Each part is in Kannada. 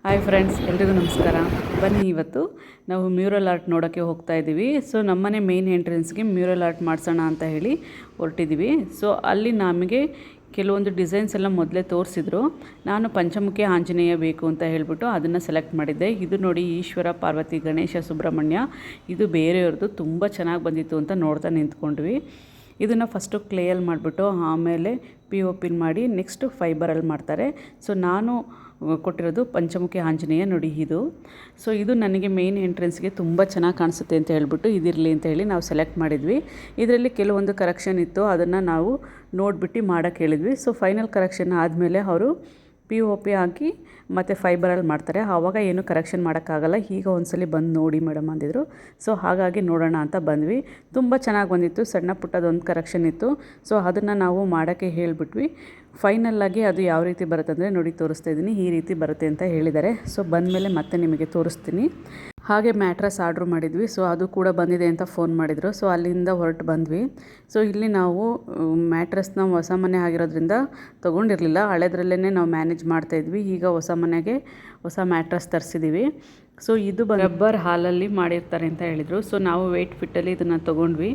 ಹಾಯ್ ಫ್ರೆಂಡ್ಸ್, ಎಲ್ರಿಗೂ ನಮಸ್ಕಾರ. ಬನ್ನಿ, ಇವತ್ತು ನಾವು ಮ್ಯೂರಲ್ ಆರ್ಟ್ ನೋಡೋಕ್ಕೆ ಹೋಗ್ತಾ ಇದ್ದೀವಿ. ಸೊ ನಮ್ಮನೆ ಮೇನ್ ಎಂಟ್ರೆನ್ಸ್ಗೆ ಮ್ಯೂರಲ್ ಆರ್ಟ್ ಮಾಡಿಸೋಣ ಅಂತ ಹೇಳಿ ಹೊರಟಿದ್ದೀವಿ. ಸೊ ಅಲ್ಲಿ ನಮಗೆ ಕೆಲವೊಂದು ಡಿಸೈನ್ಸ್ ಎಲ್ಲ ಮೊದಲೇ ತೋರಿಸಿದ್ರು. ನಾನು ಪಂಚಮುಖಿ ಆಂಜನೇಯ ಬೇಕು ಅಂತ ಹೇಳಿಬಿಟ್ಟು ಅದನ್ನು ಸೆಲೆಕ್ಟ್ ಮಾಡಿದ್ದೆ. ಇದು ನೋಡಿ, ಈಶ್ವರ, ಪಾರ್ವತಿ, ಗಣೇಶ, ಸುಬ್ರಹ್ಮಣ್ಯ, ಇದು ಬೇರೆಯವ್ರದ್ದು ತುಂಬ ಚೆನ್ನಾಗಿ ಬಂದಿತ್ತು ಅಂತ ನೋಡ್ತಾ ನಿಂತ್ಕೊಂಡ್ವಿ. ಇದನ್ನು ಫಸ್ಟು ಕ್ಲೇಯಲ್ಲಿ ಮಾಡಿಬಿಟ್ಟು ಆಮೇಲೆ POP ಮಾಡಿ ನೆಕ್ಸ್ಟು ಫೈಬರಲ್ಲಿ ಮಾಡ್ತಾರೆ. ಸೊ ನಾನು ಕೊಟ್ಟಿರೋದು ಪಂಚಮುಖಿ ಆಂಜನೇಯ ನೋಡಿ ಇದು. ಸೊ ಇದು ನನಗೆ ಮೇನ್ ಎಂಟ್ರೆನ್ಸ್ಗೆ ತುಂಬ ಚೆನ್ನಾಗಿ ಕಾಣಿಸುತ್ತೆ ಅಂತ ಹೇಳ್ಬಿಟ್ಟು ಇದಿರಲಿ ಅಂತ ಹೇಳಿ ನಾವು ಸೆಲೆಕ್ಟ್ ಮಾಡಿದ್ವಿ. ಇದರಲ್ಲಿ ಕೆಲವೊಂದು ಕರೆಕ್ಷನ್ ಇತ್ತು, ಅದನ್ನು ನಾವು ನೋಡಿಬಿಟ್ಟು ಮಾಡೋಕ್ಕೆ ಹೇಳಿದ್ವಿ. ಸೊ ಫೈನಲ್ ಕರೆಕ್ಷನ್ ಆದಮೇಲೆ ಅವರು POP ಹಾಕಿ ಮತ್ತು ಫೈಬರಲ್ಲಿ ಮಾಡ್ತಾರೆ. ಆವಾಗ ಏನು ಕರೆಕ್ಷನ್ ಮಾಡೋಕ್ಕಾಗಲ್ಲ, ಈಗ ಒಂದ್ಸಲಿ ಬಂದು ನೋಡಿ ಮೇಡಮ್ ಅಂದಿದ್ರು. ಸೊ ಹಾಗಾಗಿ ನೋಡೋಣ ಅಂತ ಬಂದ್ವಿ. ತುಂಬ ಚೆನ್ನಾಗಿ ಬಂದಿತ್ತು. ಸಣ್ಣ ಪುಟ್ಟದೊಂದು ಕರೆಕ್ಷನ್ ಇತ್ತು. ಸೊ ಅದನ್ನು ನಾವು ಮಾಡೋಕ್ಕೆ ಹೇಳಿಬಿಟ್ವಿ. ಫೈನಲ್ಲಾಗಿ ಅದು ಯಾವ ರೀತಿ ಬರುತ್ತೆ ಅಂದರೆ ನೋಡಿ, ತೋರಿಸ್ತಾ ಇದ್ದೀನಿ, ಈ ರೀತಿ ಬರುತ್ತೆ ಅಂತ ಹೇಳಿದ್ದಾರೆ. ಸೊ ಬಂದಮೇಲೆ ಮತ್ತೆ ನಿಮಗೆ ತೋರಿಸ್ತೀನಿ. ಹಾಗೆ ಮ್ಯಾಟ್ರಸ್ ಆರ್ಡ್ರ್ ಮಾಡಿದ್ವಿ. ಸೊ ಅದು ಕೂಡ ಬಂದಿದೆ ಅಂತ ಫೋನ್ ಮಾಡಿದರು. ಸೊ ಅಲ್ಲಿಂದ ಹೊರಟು ಬಂದ್ವಿ. ಸೊ ಇಲ್ಲಿ ನಾವು ಮ್ಯಾಟ್ರಸ್ನ ಹೊಸ ಮನೆ ಆಗಿರೋದ್ರಿಂದ ತೊಗೊಂಡಿರಲಿಲ್ಲ, ಹಳೆದ್ರಲ್ಲೇ ನಾವು ಮ್ಯಾನೇಜ್ ಮಾಡ್ತಾಯಿದ್ವಿ. ಈಗ ಹೊಸ ಮನೆಗೆ ಹೊಸ ಮ್ಯಾಟ್ರಸ್ ತರಿಸಿದ್ದೀವಿ. ಸೊ ಇದು ರಬ್ಬರ್ ಹಾಲಲ್ಲಿ ಮಾಡಿರ್ತಾರೆ ಅಂತ ಹೇಳಿದರು. ಸೊ ನಾವು ವೆಯ್ಟ್ ಫಿಟ್ಟಲ್ಲಿ ಇದನ್ನು ತೊಗೊಂಡ್ವಿ.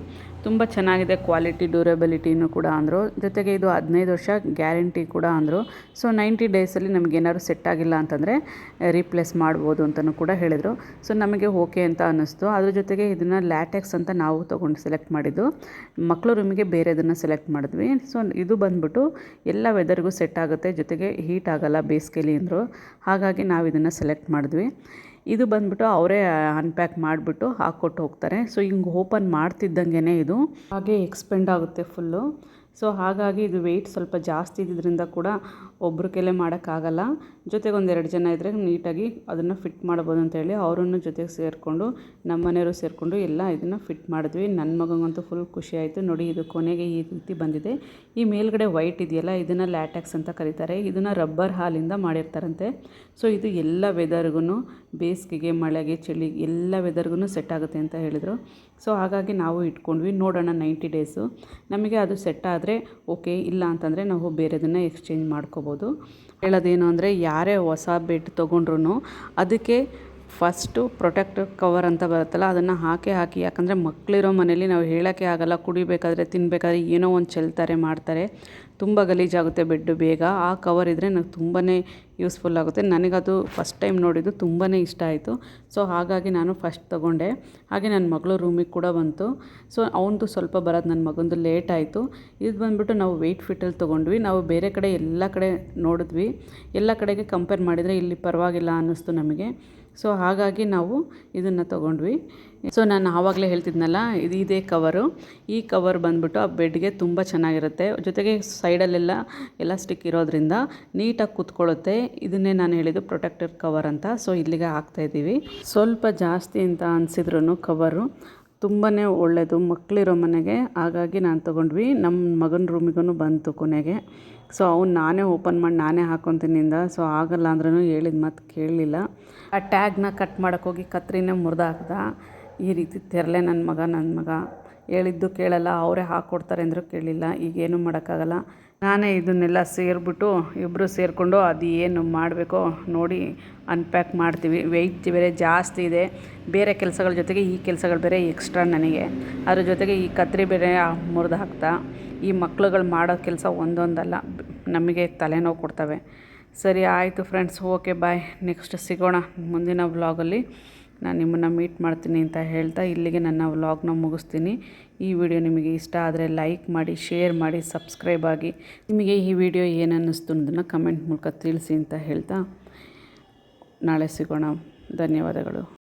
ತುಂಬ ಚೆನ್ನಾಗಿದೆ, ಕ್ವಾಲಿಟಿ, ಡ್ಯೂರಬಿಲಿಟಿನೂ ಕೂಡ ಅಂದರು. ಜೊತೆಗೆ ಇದು 15 ವರ್ಷ ಗ್ಯಾರಂಟಿ ಕೂಡ ಅಂದರು. ಸೊ 90 ಡೇಸಲ್ಲಿ ನಮಗೇನಾದ್ರು ಸೆಟ್ ಆಗಿಲ್ಲ ಅಂತಂದರೆ ರೀಪ್ಲೇಸ್ ಮಾಡ್ಬೋದು ಅಂತಲೂ ಕೂಡ ಹೇಳಿದರು. ಸೊ ನಮಗೆ ಓಕೆ ಅಂತ ಅನ್ನಿಸ್ತು. ಅದ್ರ ಜೊತೆಗೆ ಇದನ್ನು ಲ್ಯಾಟೆಕ್ಸ್ ಅಂತ ನಾವು ತೊಗೊಂಡು ಸೆಲೆಕ್ಟ್ ಮಾಡಿದ್ದು. ಮಕ್ಕಳು ರೂಮಿಗೆ ಬೇರೆದನ್ನು ಸೆಲೆಕ್ಟ್ ಮಾಡಿದ್ವಿ. ಸೊ ಇದು ಬಂದ್ಬಿಟ್ಟು ಎಲ್ಲ ವೆದರ್ಗೂ ಸೆಟ್ ಆಗುತ್ತೆ, ಜೊತೆಗೆ ಹೀಟ್ ಆಗೋಲ್ಲ ಬೇಸಿಗೆಲಿ ಅಂದರು. ಹಾಗಾಗಿ ನಾವು ಇದನ್ನು ಸೆಲೆಕ್ಟ್ ಮಾಡಿದ್ವಿ. ಇದು ಬಂದ್ಬಿಟ್ಟು ಅವರೇ ಅನ್ಪ್ಯಾಕ್ ಮಾಡಿಬಿಟ್ಟು ಹಾಕ್ಕೊಟ್ಟು ಹೋಗ್ತಾರೆ. ಸೊ ಹಿಂಗೆ ಓಪನ್ ಮಾಡ್ತಿದ್ದಂಗೆ ಇದು ಹಾಗೆ ಎಕ್ಸ್ಪೆಂಡ್ ಆಗುತ್ತೆ ಫುಲ್ಲು. ಸೊ ಹಾಗಾಗಿ ಇದು ವೆಯ್ಟ್ ಸ್ವಲ್ಪ ಜಾಸ್ತಿ ಇದ್ದಿದ್ದರಿಂದ ಕೂಡ ಒಬ್ಬರು ಕೈಲೇ ಮಾಡೋಕ್ಕಾಗಲ್ಲ. ಜೊತೆಗೆ ಒಂದೆರಡು ಜನ ಇದ್ದರೆ ನೀಟಾಗಿ ಅದನ್ನು ಫಿಟ್ ಮಾಡ್ಬೋದು ಅಂತೇಳಿ ಅವರನ್ನು ಜೊತೆಗೆ ಸೇರಿಕೊಂಡು ನಮ್ಮ ಮನೆಯವರು ಸೇರಿಕೊಂಡು ಎಲ್ಲ ಇದನ್ನು ಫಿಟ್ ಮಾಡಿದ್ವಿ. ನನ್ನ ಮಗಂಗಂತೂ ಫುಲ್ ಖುಷಿ ಆಯಿತು. ನೋಡಿ, ಇದು ಕೊನೆಗೆ ಈ ರೀತಿ ಬಂದಿದೆ. ಈ ಮೇಲ್ಗಡೆ ವೈಟ್ ಇದೆಯಲ್ಲ, ಇದನ್ನು ಲ್ಯಾಟೆಕ್ಸ್ ಅಂತ ಕರೀತಾರೆ. ಇದನ್ನು ರಬ್ಬರ್ ಹಾಲಿಂದ ಮಾಡಿರ್ತಾರಂತೆ. ಸೊ ಇದು ಎಲ್ಲ ವೆದರ್ಗೂ, ಬೇಸಿಗೆಗೆ, ಮಳೆಗೆ, ಚಳಿ ಎಲ್ಲ ವೆದರ್ಗೂ ಸೆಟ್ ಆಗುತ್ತೆ ಅಂತ ಹೇಳಿದರು. ಸೊ ಹಾಗಾಗಿ ನಾವು ಇಟ್ಕೊಂಡ್ವಿ. ನೋಡೋಣ 90 ಡೇಸು ನಮಗೆ ಅದು ಸೆಟ್ ಆದರೆ ಓಕೆ, ಇಲ್ಲ ಅಂತಂದರೆ ನಾವು ಬೇರೆದನ್ನು ಎಕ್ಸ್ಚೇಂಜ್ ಮಾಡ್ಕೋಬೋದು. ಹೇಳೋದೇನು ಅಂದರೆ, ಯಾರೇ ಹೊಸ ಬೆಡ್ ತೊಗೊಂಡ್ರು ಅದಕ್ಕೆ ಫಸ್ಟು ಪ್ರೊಟೆಕ್ಟಿವ್ ಕವರ್ ಅಂತ ಬರುತ್ತಲ್ಲ, ಅದನ್ನು ಹಾಕಿ ಯಾಕಂದರೆ ಮಕ್ಕಳಿರೋ ಮನೇಲಿ ನಾವು ಹೇಳೋಕ್ಕೆ ಆಗೋಲ್ಲ. ಕುಡಿಬೇಕಾದ್ರೆ, ತಿನ್ನಬೇಕಾದ್ರೆ ಏನೋ ಒಂದು ಚೆಲ್ತಾರೆ, ಮಾಡ್ತಾರೆ, ತುಂಬ ಗಲೀಜಾಗುತ್ತೆ ಬೆಡ್ಡು ಬೇಗ. ಆ ಕವರ್ ಇದ್ದರೆ ನನಗೆ ತುಂಬಾ ಯೂಸ್ಫುಲ್ ಆಗುತ್ತೆ. ನನಗದು ಫಸ್ಟ್ ಟೈಮ್ ನೋಡಿದ್ದು ತುಂಬಾ ಇಷ್ಟ ಆಯಿತು. ಸೊ ಹಾಗಾಗಿ ನಾನು ಫಸ್ಟ್ ತೊಗೊಂಡೆ. ಹಾಗೆ ನನ್ನ ಮಗಳು ರೂಮಿಗೆ ಕೂಡ ಬಂತು. ಸೊ ಅವನದು ಸ್ವಲ್ಪ ಬರೋದು, ನನ್ನ ಮಗಂದು ಲೇಟ್ ಆಯಿತು. ಇದು ಬಂದುಬಿಟ್ಟು ನಾವು ವೆಯ್ಟ್ ಫಿಟ್ಟಲ್ಲಿ ತೊಗೊಂಡ್ವಿ. ನಾವು ಬೇರೆ ಕಡೆ ಎಲ್ಲ ಕಡೆ ನೋಡಿದ್ವಿ. ಎಲ್ಲ ಕಡೆಗೆ ಕಂಪೇರ್ ಮಾಡಿದರೆ ಇಲ್ಲಿ ಪರವಾಗಿಲ್ಲ ಅನ್ನಿಸ್ತು ನಮಗೆ. ಸೊ ಹಾಗಾಗಿ ನಾವು ಇದನ್ನು ತೊಗೊಂಡ್ವಿ. ಸೊ ನಾನು ಆವಾಗಲೇ ಹೇಳ್ತಿದ್ನಲ್ಲ, ಇದೇ ಕವರು. ಈ ಕವರ್ ಬಂದುಬಿಟ್ಟು ಆ ಬೆಡ್ಗೆ ತುಂಬ ಚೆನ್ನಾಗಿರುತ್ತೆ. ಜೊತೆಗೆ ಸೈಡಲ್ಲೆಲ್ಲ ಎಲಾಸ್ಟಿಕ್ ಇರೋದ್ರಿಂದ ನೀಟಾಗಿ ಕೂತ್ಕೊಳ್ಳುತ್ತೆ. ಇದನ್ನೇ ನಾನು ಹೇಳಿದ್ದು ಪ್ರೊಟೆಕ್ಟಿವ್ ಕವರ್ ಅಂತ. ಸೊ ಇಲ್ಲಿಗೆ ಹಾಕ್ತಾಯಿದ್ದೀವಿ. ಸ್ವಲ್ಪ ಜಾಸ್ತಿ ಅಂತ ಅನಿಸಿದ್ರು ಕವರು ತುಂಬಾ ಒಳ್ಳೆಯದು ಮಕ್ಕಳಿರೋ ಮನೆಗೆ. ಹಾಗಾಗಿ ನಾನು ತೊಗೊಂಡ್ವಿ. ನಮ್ಮ ಮಗನ ರೂಮಿಗೂ ಬಂತು ಕೊನೆಗೆ. ಸೊ ಅವ್ನು ನಾನೇ ಓಪನ್ ಮಾಡಿ ನಾನೇ ಹಾಕ್ಕೊತೀನಿ ಅಂದ. ಸೊ ಆಗಲ್ಲ ಅಂದ್ರೂ ಹೇಳಿದ ಮಾತು ಕೇಳಲಿಲ್ಲ. ಆ ಟ್ಯಾಗ್ನ ಕಟ್ ಮಾಡೋಕ್ಕೋಗಿ ಕತ್ರಿನೇ ಮುರಿದು ಹಾಕ್ದ. ಈ ರೀತಿ ತೆರಲೆ ನನ್ನ ಮಗ ಹೇಳಿದ್ದು ಕೇಳಲ್ಲ. ಅವರೇ ಹಾಕ್ಕೊಡ್ತಾರೆ ಅಂದರೂ ಕೇಳಲಿಲ್ಲ. ಈಗೇನು ಮಾಡೋಕ್ಕಾಗಲ್ಲ. ನಾನೇ ಇದನ್ನೆಲ್ಲ ಸೇರಿಬಿಟ್ಟು ಇಬ್ಬರು ಸೇರಿಕೊಂಡು ಅದು ಏನು ಮಾಡಬೇಕೋ ನೋಡಿ ಅನ್ಪ್ಯಾಕ್ ಮಾಡ್ತೀವಿ. ವೆಯ್ಟ್ ಬೇರೆ ಜಾಸ್ತಿ ಇದೆ. ಬೇರೆ ಕೆಲಸಗಳ ಜೊತೆಗೆ ಈ ಕೆಲಸಗಳು ಬೇರೆ ಎಕ್ಸ್ಟ್ರಾ ನನಗೆ. ಅದ್ರ ಜೊತೆಗೆ ಈ ಕತ್ರಿ ಬೇರೆ ಮುರಿದು ಹಾಕ್ತಾ. ಈ ಮಕ್ಳುಗಳು ಮಾಡೋ ಕೆಲಸ ಒಂದೊಂದಲ್ಲ, ನಮಗೆ ತಲೆನೋವು ಕೊಡ್ತವೆ. ಸರಿ, ಆಯಿತು ಫ್ರೆಂಡ್ಸ್, ಓಕೆ, ಬಾಯ್. ನೆಕ್ಸ್ಟ್ ಸಿಗೋಣ ಮುಂದಿನ ವ್ಲಾಗಲ್ಲಿ. ನಾನು ನಿಮ್ಮನ್ನು ಮೀಟ್ ಮಾಡ್ತೀನಿ ಅಂತ ಹೇಳ್ತಾ ಇಲ್ಲಿಗೆ ನನ್ನ ವ್ಲಾಗ್ನ ಮುಗಿಸ್ತೀನಿ. ಈ ವಿಡಿಯೋ ನಿಮಗೆ ಇಷ್ಟ ಆದರೆ ಲೈಕ್ ಮಾಡಿ, ಶೇರ್ ಮಾಡಿ, ಸಬ್ಸ್ಕ್ರೈಬ್ ಆಗಿ. ನಿಮಗೆ ಈ ವಿಡಿಯೋ ಏನು ಅನ್ನಿಸ್ತು ಅನ್ನೋದನ್ನು ಕಮೆಂಟ್ ಮೂಲಕ ತಿಳಿಸಿ ಅಂತ ಹೇಳ್ತಾ ನಾಳೆ ಸಿಗೋಣ. ಧನ್ಯವಾದಗಳು.